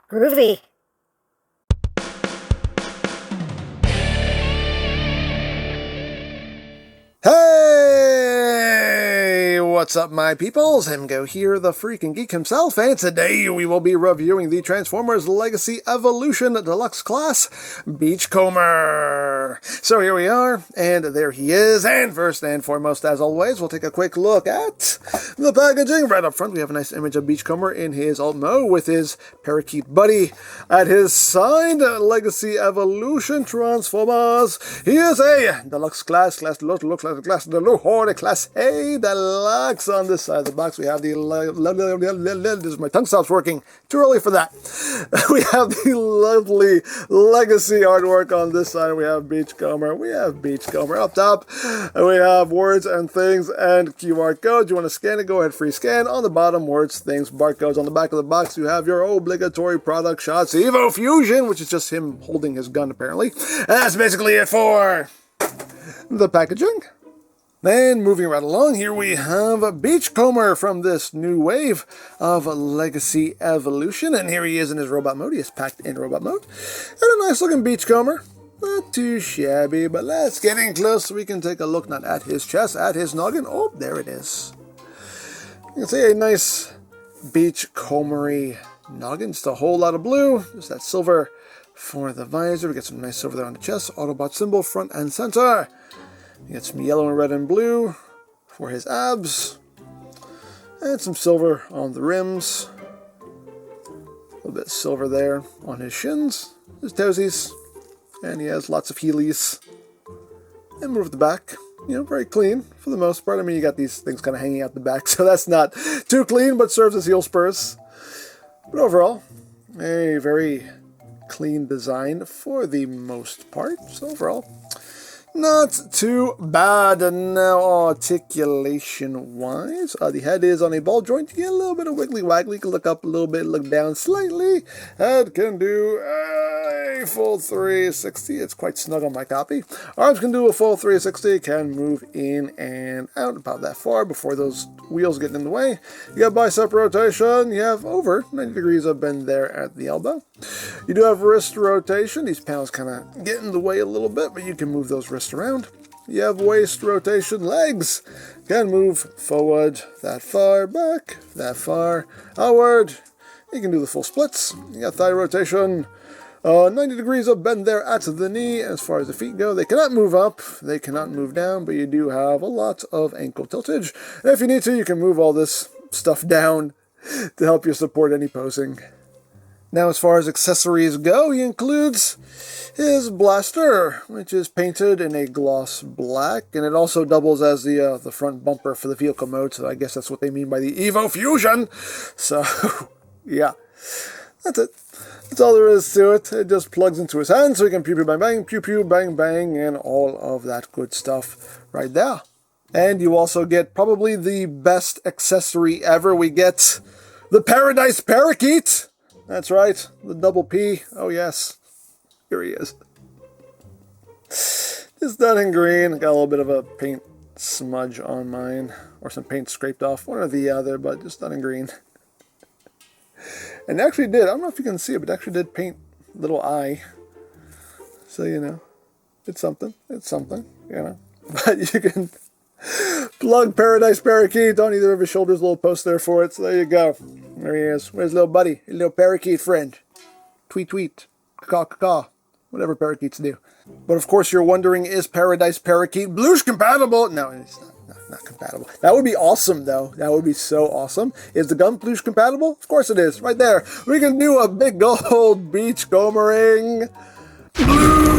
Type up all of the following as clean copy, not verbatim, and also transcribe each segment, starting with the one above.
Groovy. Hey! What's up, my peoples? EmGo here, the freaking geek himself, and today we will be reviewing the Transformers Legacy Evolution Deluxe Class Beachcomber. So here we are, and there he is, and first and foremost, as always, we'll take a quick look at the packaging. Right up front, we have a nice image of Beachcomber in his alt mode with his parakeet buddy at his side. Legacy Evolution Transformers. He is a Deluxe Class A Deluxe. On this side of the box, we have the my tongue stops working. Too early for that. We have the lovely Legacy artwork on this side. We have Beachcomber. Up top, we have words and things and QR codes. You want to scan it? Go ahead, free scan. On the bottom, words, things, barcodes. On the back of the box, you have your obligatory product shots. Evo Fusion, which is just him holding his gun, apparently. And that's basically it for the packaging. And moving right along, here we have Beachcomber from this new wave of Legacy Evolution. And here he is in his robot mode. He is packed in robot mode. And a nice looking Beachcomber. Not too shabby, but let's get in close so we can take a look, not at his chest, at his noggin. Oh, there it is. You can see a nice Beachcombery noggin. Just a whole lot of blue. Just that silver for the visor. We get some nice silver there on the chest. Autobot symbol, front and center. You get some yellow and red and blue for his abs. And some silver on the rims. A little bit of silver there on his shins, his toesies. And he has lots of heelys. And move the back. You know, very clean for the most part. I mean, you got these things kind of hanging out the back, so that's not too clean, but serves as heel spurs. But overall, a very clean design for the most part. So overall, not too bad. And now articulation-wise, the head is on a ball joint. You get a little bit of wiggly-waggly. You can look up a little bit, look down slightly. Head can do a full 360. It's quite snug on my copy. Arms can do a full 360. Can move in and out about that far before those wheels get in the way. You got bicep rotation. You have over 90 degrees of bend there at the elbow. You do have wrist rotation. These panels kind of get in the way a little bit, but you can move those wrists around. You have waist rotation. Legs can move forward that far, back that far, outward. You can do the full splits. You got thigh rotation. 90 degrees of bend there at the knee. As far as the feet go, they cannot move up, they cannot move down, but you do have a lot of ankle tiltage. And if you need to, you can move all this stuff down to help you support any posing. Now, as far as accessories go, he includes his blaster, which is painted in a gloss black, and it also doubles as the front bumper for the vehicle mode, so I guess that's what they mean by the Evo Fusion. So, yeah, that's it. That's all there is to it. It just plugs into his hand, so he can pew-pew, bang-bang, pew-pew, bang-bang, and all of that good stuff right there. And you also get probably the best accessory ever. We get the Paradise Parakeet. That's right, the double P. Oh yes, here he is. Just done in green. Got a little bit of a paint smudge on mine, or some paint scraped off, one or the other, but just done in green. And actually did, I don't know if you can see it, but actually did paint little eye. So, you know, it's something, you know. But you can plug Paradise Parakeet on either of his shoulders, a little post there for it, so there you go. There he is. Where's little buddy? His little parakeet friend. Tweet, tweet. Caw, caw, caw. Whatever parakeets do. But of course you're wondering, is Paradise Parakeet Blush compatible? No, it's not compatible. That would be awesome, though. That would be so awesome. Is the gun Blush compatible? Of course it is. Right there. We can do a big old beachcombering Blush.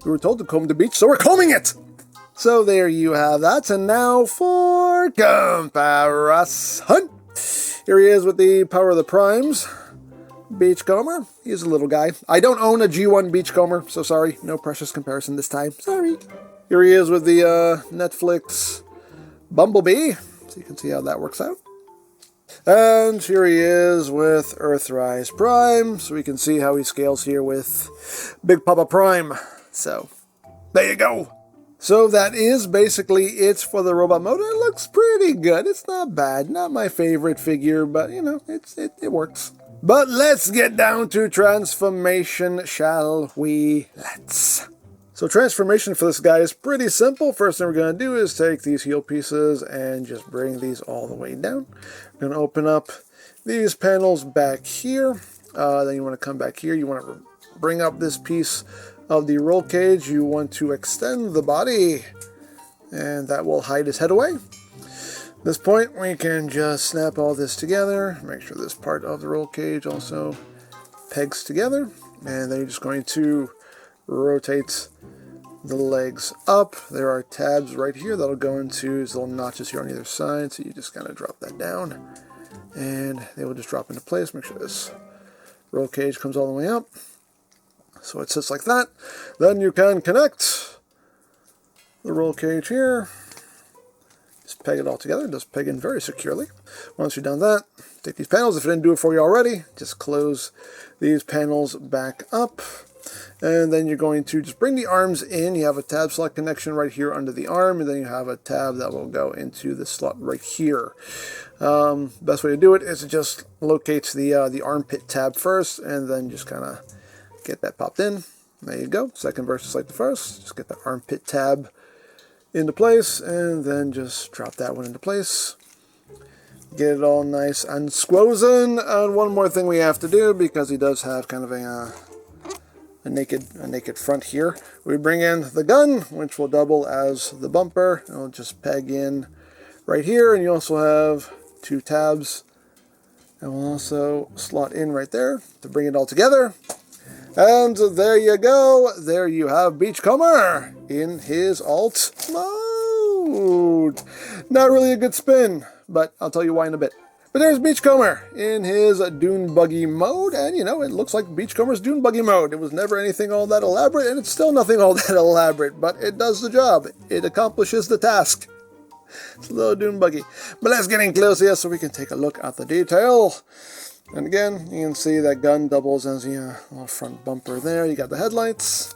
We were told to comb the beach, so we're combing it! So there you have that, and now for comparison. Here he is with the Power of the Primes Beachcomber. He's a little guy. I don't own a G1 Beachcomber, so sorry. No precious comparison this time. Sorry. Here he is with the Netflix Bumblebee, so you can see how that works out. And here he is with Earthrise Prime, so we can see how he scales here with Big Papa Prime. So, there you go. So that is basically it for the robot mode. It looks pretty good. It's not bad. Not my favorite figure, but you know, it works. But let's get down to transformation, shall we? Let's. So transformation for this guy is pretty simple. First thing we're going to do is take these heel pieces and just bring these all the way down. We're going to open up these panels back here. Then you want to come back here. You want to bring up this piece of the roll cage. You want to extend the body, and that will hide his head away. At this point, we can just snap all this together. Make sure this part of the roll cage also pegs together. And then you're just going to rotate the legs up. There are tabs right here that'll go into these little notches here on either side. So you just kind of drop that down, and they will just drop into place. Make sure this roll cage comes all the way up. So it sits like that. Then you can connect the roll cage here. Just peg it all together. It does peg in very securely. Once you've done that, take these panels. If it didn't do it for you already, just close these panels back up. And then you're going to just bring the arms in. You have a tab slot connection right here under the arm, and then you have a tab that will go into the slot right here. Best way to do it is to just locate the armpit tab first, and then just kind of get that popped in. There you go. Second verse is like the first. Just get the armpit tab into place, and then just drop that one into place. Get it all nice and squozen. And one more thing we have to do, because he does have kind of a naked front here. We bring in the gun, which will double as the bumper. It'll just peg in right here, and you also have two tabs that will also slot in right there to bring it all together. And there you go. There you have Beachcomber in his alt mode. Not really a good spin, but I'll tell you why in a bit. But there's Beachcomber in his dune buggy mode, and you know, it looks like Beachcomber's dune buggy mode. It was never anything all that elaborate, and it's still nothing all that elaborate, but it does the job. It accomplishes the task. It's a little dune buggy. But let's get in close here so we can take a look at the detail. And again, you can see that gun doubles as the little front bumper there. You got the headlights.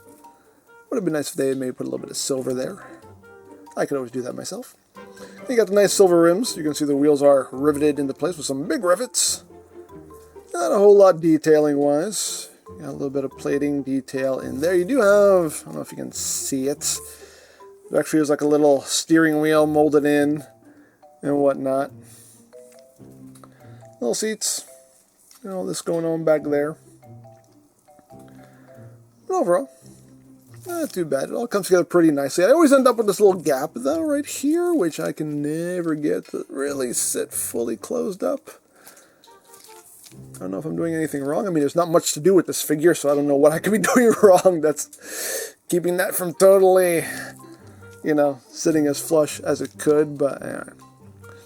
Would have been nice if they had maybe put a little bit of silver there. I could always do that myself. You got the nice silver rims. You can see the wheels are riveted into place with some big rivets. Not a whole lot detailing wise. You got a little bit of plating detail in there. You do have, I don't know if you can see it. It actually is like a little steering wheel molded in and whatnot. Little seats. You know, all this going on back there. But overall, not too bad. It all comes together pretty nicely. I always end up with this little gap, though, right here, which I can never get to really sit fully closed up. I don't know if I'm doing anything wrong. I mean, there's not much to do with this figure, so I don't know what I could be doing wrong. That's keeping that from totally, you know, sitting as flush as it could, but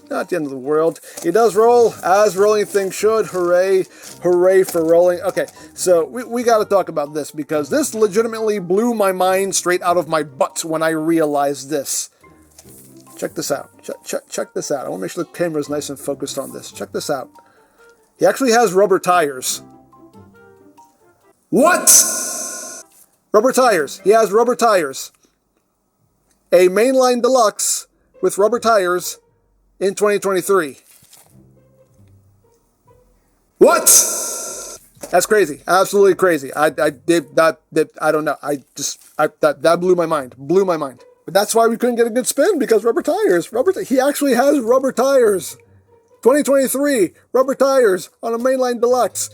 not the end of the world. He does roll, as rolling things should. Hooray, hooray for rolling. Okay, so we got to talk about this, because this legitimately blew my mind straight out of my butt when I realized this. Check this out. Check this out. I want to make sure the camera is nice and focused on this. Check this out. He actually has rubber tires. What? Rubber tires. He has rubber tires. A mainline deluxe with rubber tires in 2023. What? That's crazy. Absolutely crazy. I did not. I don't know. That blew my mind. Blew my mind. But that's why we couldn't get a good spin, because rubber tires. He actually has rubber tires. 2023 rubber tires on a mainline deluxe.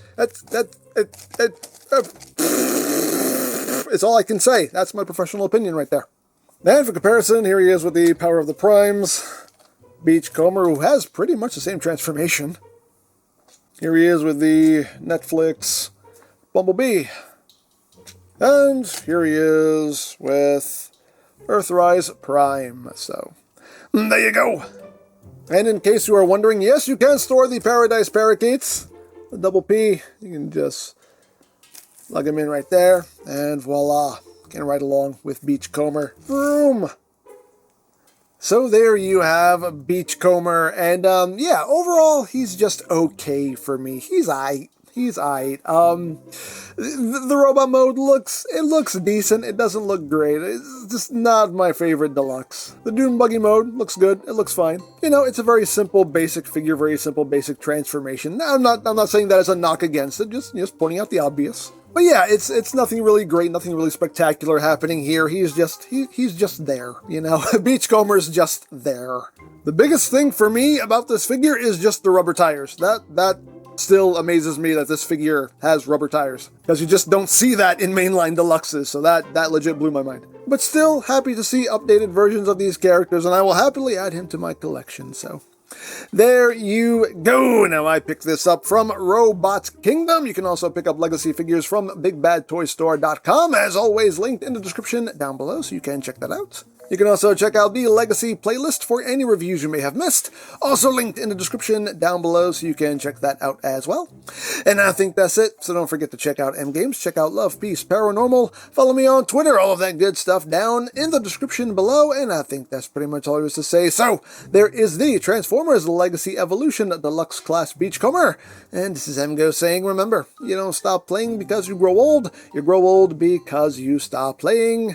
It's all I can say. That's my professional opinion right there. And for comparison, here he is with the Power of the Primes Beachcomber, who has pretty much the same transformation. Here he is with the Netflix Bumblebee. And here he is with Earthrise Prime. So, there you go. And in case you are wondering, yes, you can store the Paradise Parakeets. The double P, you can just plug them in right there. And voila, can ride along with Beachcomber. Vroom! So there you have Beachcomber, and yeah, overall, he's just okay for me. He's aight. He's aight. The robot mode looks decent. It doesn't look great. It's just not my favorite Deluxe. The Dune Buggy mode looks good. It looks fine. You know, it's a very simple, basic figure, very simple, basic transformation. Now, I'm not saying that as a knock against it. Just pointing out the obvious. But yeah, it's nothing really great, nothing really spectacular happening here. He's just there, you know. Beachcomber's just there. The biggest thing for me about this figure is just the rubber tires. That still amazes me that this figure has rubber tires, because you just don't see that in mainline Deluxes, so that legit blew my mind. But still, happy to see updated versions of these characters, and I will happily add him to my collection, so there you go. Now, I picked this up from Robot Kingdom. You can also pick up legacy figures from BigBadToyStore.com, as always linked in the description down below, so you can check that out. You can also check out the Legacy playlist for any reviews you may have missed, also linked in the description down below, so you can check that out as well. And I think that's it, so don't forget to check out EmGo's, check out Love, Peace, Paranormal, follow me on Twitter, all of that good stuff down in the description below, and I think that's pretty much all there is to say. So, there is the Transformers Legacy Evolution Deluxe Class Beachcomber, and this is EmGo saying, remember, you don't stop playing because you grow old because you stop playing.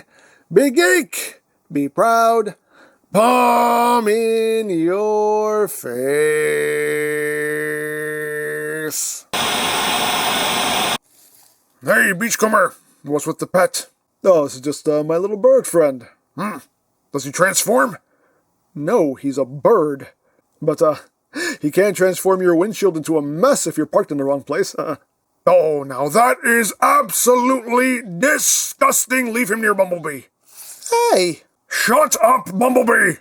Be geek! Be proud, palm in your face. Hey, Beachcomber, what's with the pet? Oh, this is just my little bird friend. Does he transform? No, he's a bird. But, he can transform your windshield into a mess if you're parked in the wrong place. Oh, now that is absolutely disgusting. Leave him near Bumblebee. Hey! Shut up, Bumblebee!